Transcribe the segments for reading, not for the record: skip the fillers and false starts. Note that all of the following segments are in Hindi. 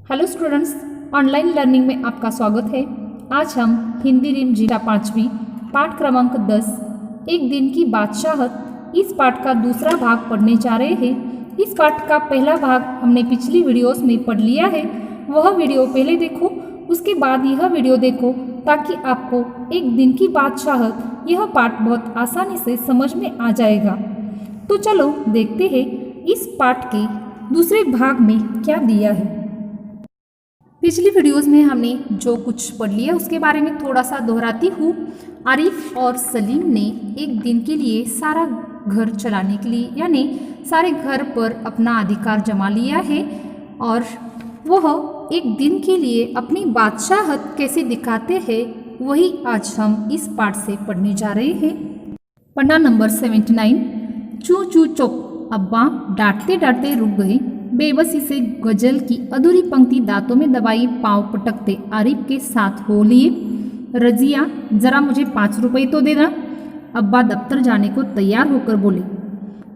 हेलो स्टूडेंट्स, ऑनलाइन लर्निंग में आपका स्वागत है। आज हम हिंदी रिमझिम 5वीं पाठ क्रमांक 10 एक दिन की बादशाहत इस पाठ का दूसरा भाग पढ़ने जा रहे हैं। इस पाठ का पहला भाग हमने पिछली वीडियोस में पढ़ लिया है। वह वीडियो पहले देखो, उसके बाद यह वीडियो देखो ताकि आपको एक दिन की बादशाहत यह पाठ बहुत आसानी से समझ में आ जाएगा। तो चलो देखते हैं इस पाठ के दूसरे भाग में क्या दिया है। पिछली वीडियोस में हमने जो कुछ पढ़ लिया उसके बारे में थोड़ा सा दोहराती हूँ। आरिफ और सलीम ने एक दिन के लिए सारा घर चलाने के लिए यानी सारे घर पर अपना अधिकार जमा लिया है और वह एक दिन के लिए अपनी बादशाहत कैसे दिखाते हैं वही आज हम इस पाठ से पढ़ने जा रहे हैं। पन्ना नंबर 79। चू चू चौक। अब्बा डांटते डांटते रुक गए। बेबसी से गजल की अधूरी पंक्ति दांतों में दबाई पांव पटकते आरिफ के साथ हो लिए। रजिया, जरा मुझे 5 रुपये तो देना। अब्बा दफ्तर जाने को तैयार होकर बोले।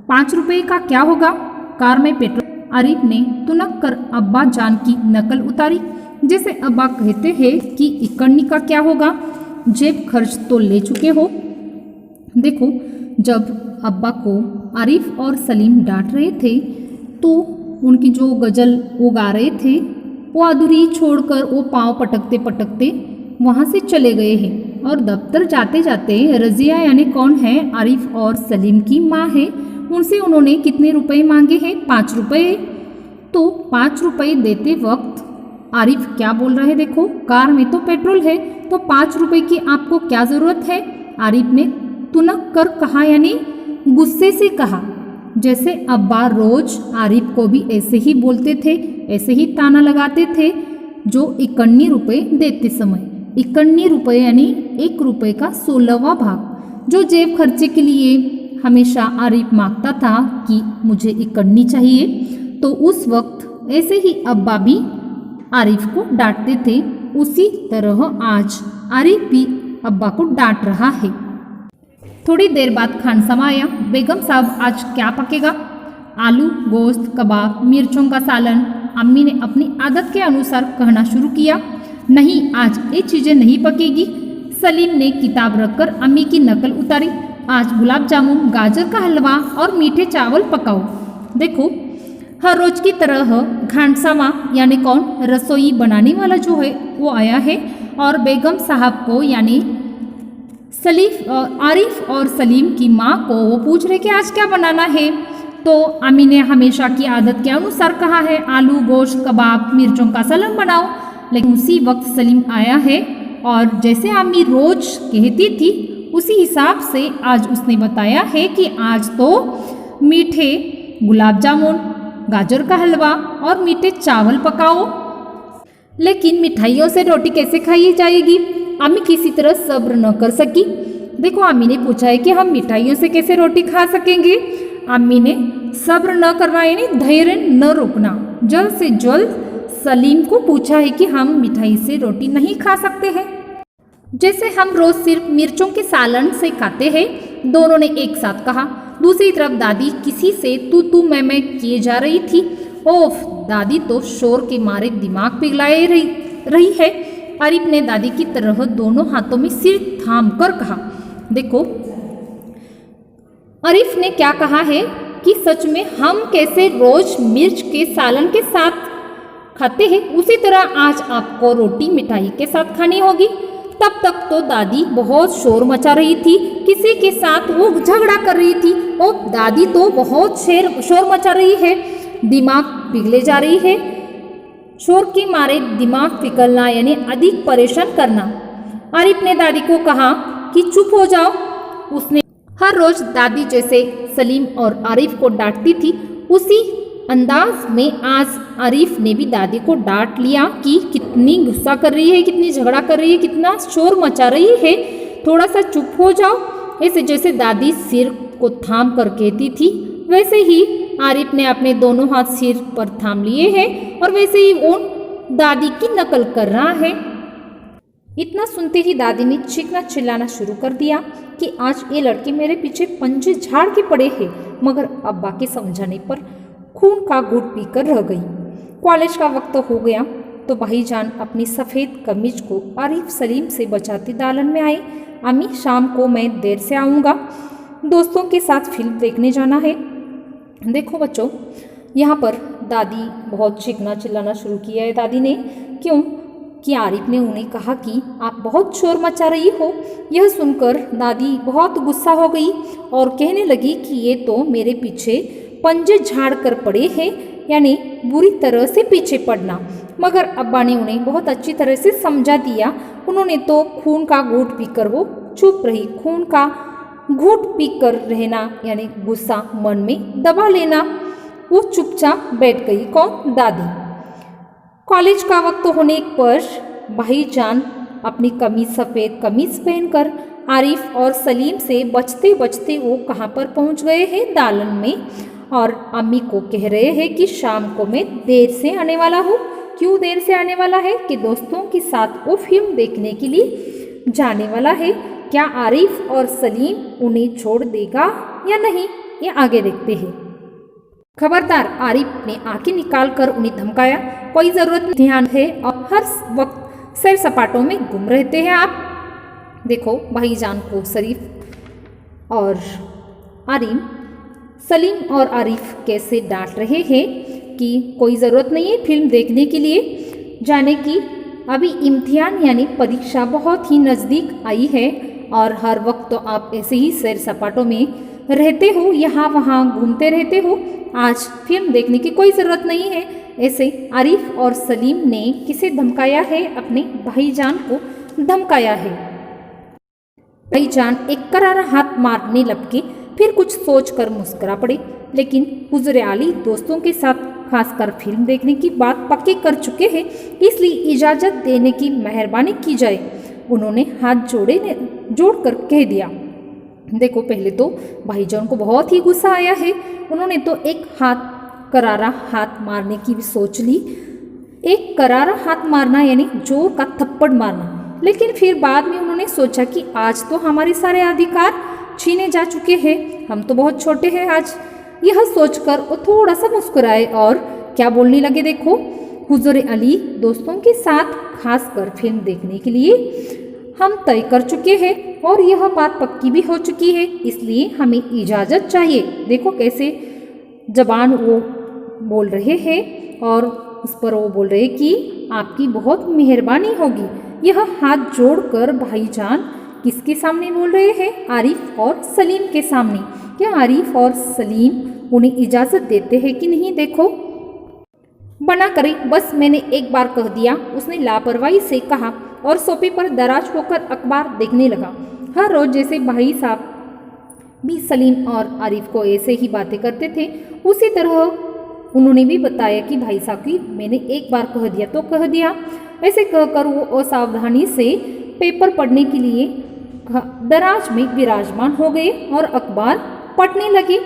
5 रुपये का क्या होगा? कार में पेट्रोल। आरिफ ने तुनक कर अब्बा जान की नकल उतारी। जैसे अब्बा कहते हैं कि इकन्नी का क्या होगा, जेब खर्च तो ले चुके हो। देखो, जब अब्बा को आरिफ और सलीम डांट रहे थे तो उनकी जो गज़ल वो गा रहे थे वो अधूरी छोड़कर वो पाँव पटकते पटकते वहाँ से चले गए हैं। और दफ्तर जाते जाते रज़िया यानी कौन है, आरिफ और सलीम की माँ है, उनसे उन्होंने कितने रुपए मांगे हैं? 5 रुपये। तो 5 रुपये देते वक्त आरिफ क्या बोल रहे हैं? देखो, कार में तो पेट्रोल है तो 5 रुपये की आपको क्या ज़रूरत है? आरिफ ने तुनक कर कहा यानी गुस्से से कहा। जैसे अब्बा रोज आरिफ को भी ऐसे ही बोलते थे, ऐसे ही ताना लगाते थे। जो 51 रुपये देते समय, 51 रुपये यानी 1 रुपये का 16वां भाग जो जेब खर्चे के लिए हमेशा आरिफ मांगता था कि मुझे 51 चाहिए, तो उस वक्त ऐसे ही अब्बा भी आरिफ को डांटते थे। उसी तरह आज आरिफ भी अब्बा को डांट रहा है। थोड़ी देर बाद खानसमा आया। बेगम साहब, आज क्या पकेगा? आलू, गोश्त, कबाब, मिर्चों का सालन। अम्मी ने अपनी आदत के अनुसार कहना शुरू किया। नहीं, आज ये चीज़ें नहीं पकेगी। सलीम ने किताब रखकर अम्मी की नकल उतारी। आज गुलाब जामुन, गाजर का हलवा और मीठे चावल पकाओ। देखो, हर रोज की तरह खानसमा यानी कौन, रसोई बनाने वाला जो है वो आया है और बेगम साहब को यानी आरिफ और सलीम की माँ को वो पूछ रहे कि आज क्या बनाना है। तो अम्मी ने हमेशा की आदत के अनुसार कहा है आलू, गोश्त, कबाब, मिर्चों का सालन बनाओ। लेकिन उसी वक्त सलीम आया है और जैसे अम्मी रोज कहती थी उसी हिसाब से आज उसने बताया है कि आज तो मीठे गुलाब जामुन, गाजर का हलवा और मीठे चावल पकाओ। लेकिन मिठाइयों से रोटी कैसे खाई जाएगी? अम्मी किसी तरह सब्र न कर सकी। देखो, अम्मी ने पूछा है कि हम मिठाइयों से कैसे रोटी खा सकेंगे। अम्मी ने सब्र न करना यानी धैर्य न रोकना, जल्द से जल्द सलीम को पूछा है कि हम मिठाई से रोटी नहीं खा सकते हैं, जैसे हम रोज सिर्फ मिर्चों के सालन से खाते हैं। दोनों ने एक साथ कहा। दूसरी तरफ दादी किसी से तू मैं किए जा रही थी। ओफ, दादी तो शोर के मारे दिमाग पिघलाए रही है। आरिफ ने दादी की तरह दोनों हाथों में सिर थाम कर कहा। देखो, आरिफ ने क्या कहा है कि सच में हम कैसे रोज मिर्च के सालन के साथ खाते हैं उसी तरह आज आपको रोटी मिठाई के साथ खानी होगी। तब तक तो दादी बहुत शोर मचा रही थी, किसी के साथ वो झगड़ा कर रही थी। और दादी तो बहुत शोर मचा रही है, दिमाग पिघले जा रही है। शोर के मारे दिमाग पिघलना यानी अधिक परेशान करना। आरिफ ने दादी को कहा कि चुप हो जाओ। उसने हर रोज दादी जैसे सलीम और आरिफ को डांटती थी उसी अंदाज में आज आरिफ ने भी दादी को डांट लिया कि कितनी गुस्सा कर रही है, कितनी झगड़ा कर रही है, कितना शोर मचा रही है, थोड़ा सा चुप हो जाओ। ऐसे जैसे दादी सिर को थाम कर कहती थी वैसे ही आरिफ ने अपने दोनों हाथ सिर पर थाम लिए हैं और वैसे ही वो दादी की नकल कर रहा है। इतना सुनते ही दादी ने चीखना चिल्लाना शुरू कर दिया कि आज ये लड़के मेरे पीछे पंजे झाड़ के पड़े हैं। मगर अब्बा के समझाने पर खून का घूंट पीकर रह गई। कॉलेज का वक्त हो गया तो भाईजान अपनी सफ़ेद कमीज को आरिफ सलीम से बचाते दालन में आए। अम्मी, शाम को मैं देर से आऊँगा, दोस्तों के साथ फिल्म देखने जाना है। देखो बच्चों, यहाँ पर दादी बहुत चीखना चिल्लाना शुरू किया है। दादी ने क्यों कि आरिफ ने उन्हें कहा कि आप बहुत शोर मचा रही हो। यह सुनकर दादी बहुत गुस्सा हो गई और कहने लगी कि ये तो मेरे पीछे पंजे झाड़ कर पड़े हैं, यानी बुरी तरह से पीछे पड़ना। मगर अब्बा ने उन्हें बहुत अच्छी तरह से समझा दिया। उन्होंने तो खून का घूंट पीकर वो चुप रही। खून का घूंट पीकर रहना यानी गुस्सा मन में दबा लेना। वो चुपचाप बैठ गई। कौन? दादी। कॉलेज का वक्त होने पर भाईजान अपनी सफ़ेद कमीज पहनकर आरिफ और सलीम से बचते बचते वो कहाँ पर पहुँच गए हैं? दालन में। और अम्मी को कह रहे हैं कि शाम को मैं देर से आने वाला हूँ। क्यों देर से आने वाला है? कि दोस्तों के साथ वो फिल्म देखने के लिए जाने वाला है। क्या आरिफ और सलीम उन्हें छोड़ देगा या नहीं, ये आगे देखते हैं। खबरदार, आरिफ ने आंखें निकाल कर उन्हें धमकाया। कोई ज़रूरत नहीं, ध्यान है और हर वक्त सैर सपाटों में गुम रहते हैं आप। देखो भाईजान को शरीफ और सलीम और आरिफ कैसे डांट रहे हैं कि कोई ज़रूरत नहीं है फिल्म देखने के लिए जाने की। अभी इम्तिहान यानी परीक्षा बहुत ही नज़दीक आई है और हर वक्त तो आप ऐसे ही सैर सपाटों में रहते हो, यहाँ वहाँ घूमते रहते हो। आज फिल्म देखने की कोई ज़रूरत नहीं है। ऐसे आरिफ और सलीम ने किसे धमकाया है? अपने भाईजान को धमकाया है। भाईजान एक करारा हाथ मारने लपके, फिर कुछ सोचकर मुस्कुरा पड़े। लेकिन हुजूर आली दोस्तों के साथ खासकर फिल्म देखने की बात पक्की कर चुके हैं, इसलिए इजाज़त देने की मेहरबानी की जाए। उन्होंने हाथ जोड़कर कह दिया। देखो, पहले तो भाईजान को बहुत ही गुस्सा आया है। उन्होंने तो एक करारा हाथ मारने की भी सोच ली। एक करारा हाथ मारना यानी जोर का थप्पड़ मारना। लेकिन फिर बाद में उन्होंने सोचा कि आज तो हमारे सारे अधिकार छीने जा चुके हैं, हम तो बहुत छोटे हैं आज। यह सोचकर वो थोड़ा सा मुस्कुराए और क्या बोलने लगे। देखो, हुजूर अली दोस्तों के साथ खासकर फिल्म देखने के लिए हम तय कर चुके हैं और यह बात पक्की भी हो चुकी है, इसलिए हमें इजाज़त चाहिए। देखो कैसे जबान वो बोल रहे हैं और उस पर वो बोल रहे कि आपकी बहुत मेहरबानी होगी। यह हाथ जोड़कर भाईजान किसके सामने बोल रहे हैं? आरिफ और सलीम के सामने। क्या आरिफ और सलीम उन्हें इजाज़त देते हैं कि नहीं? देखो, बना करे, बस मैंने एक बार कह दिया, उसने लापरवाही से कहा और सोफे पर दराज होकर अखबार देखने लगा। हर रोज़ जैसे भाई साहब भी सलीम और आरिफ को ऐसे ही बातें करते थे, उसी तरह उन्होंने भी बताया कि भाई साहब की मैंने एक बार कह दिया तो कह दिया। ऐसे कहकर वो असावधानी से पेपर पढ़ने के लिए दराज में विराजमान हो गए और अखबार पढ़ने लगे।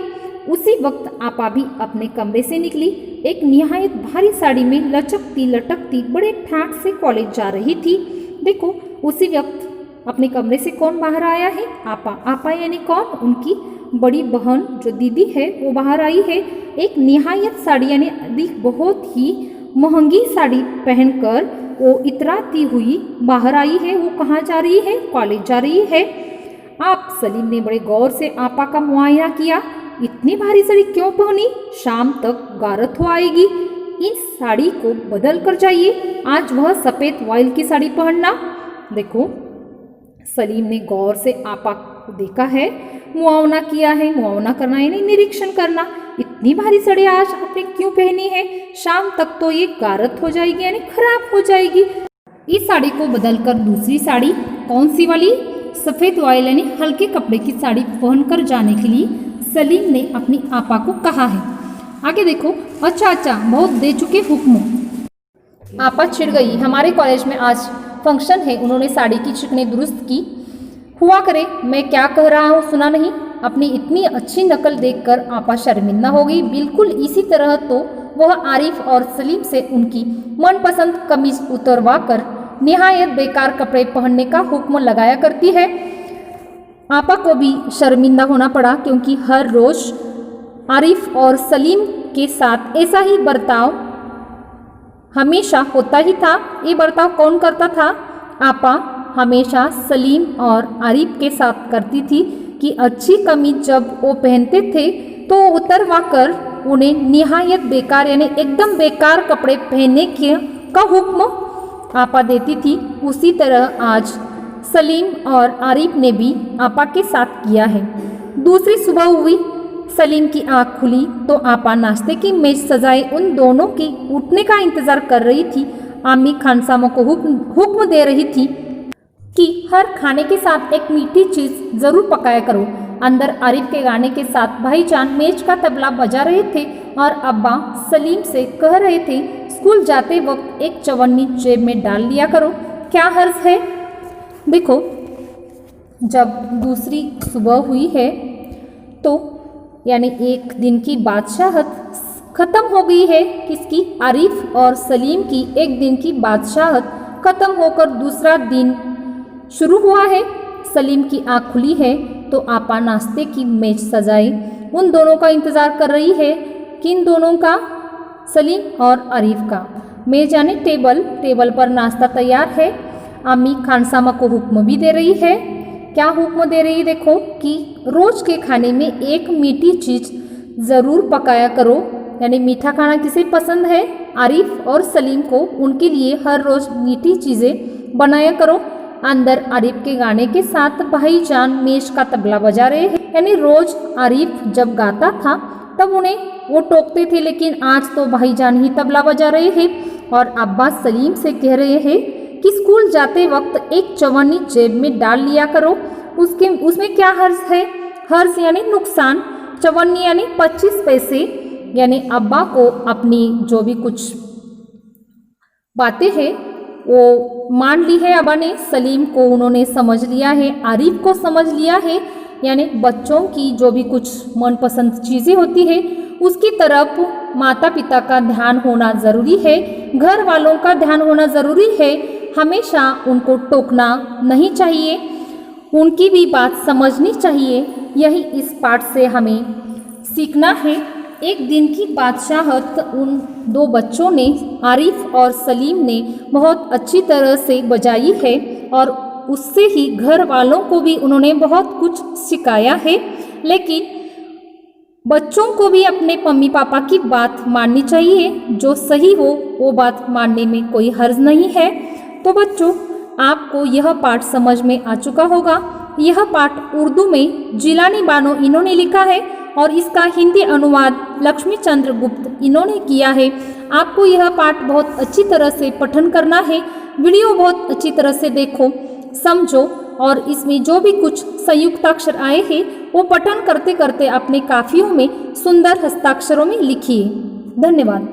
उसी वक्त आपा भी अपने कमरे से निकली। एक निहायत भारी साड़ी में लचकती लटकती बड़े ठाट से कॉलेज जा रही थी। देखो, उसी वक्त अपने कमरे से कौन बाहर आया है? आपा। आपा यानी कौन? उनकी बड़ी बहन जो दीदी है वो बाहर आई है। एक निहायत साड़ी यानी अधिक बहुत ही महंगी साड़ी पहनकर वो इतराती हुई बाहर आई है। वो कहाँ जा रही है? कॉलेज जा रही है। आप सलीम ने बड़े गौर से आपा का मुआयना किया। इतनी भारी साड़ी क्यों पहनी? शाम तक गारत हो आएगी, इस साड़ी को बदल कर जाइए। आज वह सफ़ेद वॉइल की साड़ी पहनना। देखो, सलीम ने गौर से आपा को देखा है, मुआवना किया है। मुआवना करना यानी निरीक्षण करना। इतनी भारी साड़ी आज आपने क्यों पहनी है? शाम तक तो ये गारत हो जाएगी यानी खराब हो जाएगी। इस साड़ी को बदलकर दूसरी साड़ी, कौन सी वाली? सफ़ेद वॉइल यानी हल्के कपड़े की साड़ी पहनकर जाने के लिए सलीम ने अपनी आपा को कहा है। आगे देखो। अच्छा, बहुत दे चुके हुक्म। आपा चिढ़ गई। हमारे कॉलेज में आज फंक्शन है। उन्होंने साड़ी की चिकने दुरुस्त की। हुआ करे, मैं क्या कह रहा हूँ सुना नहीं? अपनी इतनी अच्छी नकल देखकर आपा शर्मिंदा हो गई। बिल्कुल इसी तरह तो वह आरिफ और सलीम से उनकी मनपसंद कमीज उतरवा कर निहायत बेकार कपड़े पहनने का हुक्म लगाया करती है। आपा को भी शर्मिंदा होना पड़ा, क्योंकि हर रोज़ आरिफ और सलीम के साथ ऐसा ही बर्ताव हमेशा होता ही था। ये बर्ताव कौन करता था? आपा हमेशा सलीम और आरिफ के साथ करती थी कि अच्छी कमीज जब वो पहनते थे तो उतरवा कर उन्हें निहायत बेकार यानी एकदम बेकार कपड़े पहनने का हुक्म आपा देती थी। उसी तरह आज सलीम और आरिफ ने भी आपा के साथ किया है। दूसरी सुबह हुई, सलीम की आंख खुली तो आपा नाश्ते की मेज सजाए उन दोनों की उठने का इंतजार कर रही थी। आम्मी खानसामा को हुक्म दे रही थी कि हर खाने के साथ एक मीठी चीज जरूर पकाया करो। अंदर आरिफ के गाने के साथ भाईजान मेज का तबला बजा रहे थे और अब्बा सलीम से कह रहे थे, स्कूल जाते वक्त एक चवन्नी जेब में डाल लिया करो, क्या हर्ज है। देखो, जब दूसरी सुबह हुई है तो यानी एक दिन की बादशाहत खत्म हो गई है। किसकी? आरिफ और सलीम की एक दिन की बादशाहत खत्म होकर दूसरा दिन शुरू हुआ है। सलीम की आँख खुली है तो आपा नाश्ते की मेज सजाई उन दोनों का इंतज़ार कर रही है। किन दोनों का? सलीम और आरिफ का। मेज यानी टेबल पर नाश्ता तैयार है। अम्मी खानसामा को हुक्म भी दे रही है। क्या हुक्म दे रही है? देखो कि रोज के खाने में एक मीठी चीज ज़रूर पकाया करो। यानी मीठा खाना किसे पसंद है? आरिफ और सलीम को। उनके लिए हर रोज मीठी चीज़ें बनाया करो। अंदर आरिफ के गाने के साथ भाईजान मेज का तबला बजा रहे हैं। यानी रोज आरिफ जब गाता था तब उन्हें वो टोकते थे, लेकिन आज तो भाईजान ही तबला बजा रहे हैं। और अब्बा सलीम से कह रहे हैं कि स्कूल जाते वक्त एक चवन्नी जेब में डाल लिया करो। उसमें क्या हर्ज है? हर्ज यानी नुकसान, चवन्नी यानी 25 पैसे। यानी अब्बा को अपनी जो भी कुछ बातें हैं वो मान ली है अब्बा ने। सलीम को उन्होंने समझ लिया है, आरिफ को समझ लिया है। यानी बच्चों की जो भी कुछ मनपसंद चीज़ें होती है उसकी तरफ माता पिता का ध्यान होना ज़रूरी है, घर वालों का ध्यान होना ज़रूरी है। हमेशा उनको टोकना नहीं चाहिए, उनकी भी बात समझनी चाहिए। यही इस पाठ से हमें सीखना है। एक दिन की बादशाहत उन दो बच्चों ने, आरिफ और सलीम ने बहुत अच्छी तरह से बजाई है और उससे ही घर वालों को भी उन्होंने बहुत कुछ सिखाया है। लेकिन बच्चों को भी अपने मम्मी पापा की बात माननी चाहिए, जो सही हो वो बात मानने में कोई हर्ज नहीं है। तो बच्चों, आपको यह पाठ समझ में आ चुका होगा। यह पाठ उर्दू में जिलानी बानो इन्होंने लिखा है और इसका हिंदी अनुवाद लक्ष्मी चंद्र गुप्त इन्होंने किया है। आपको यह पाठ बहुत अच्छी तरह से पठन करना है। वीडियो बहुत अच्छी तरह से देखो, समझो और इसमें जो भी कुछ संयुक्ताक्षर आए हैं वो पठन करते करते अपने काफियों में सुंदर हस्ताक्षरों में लिखिए। धन्यवाद।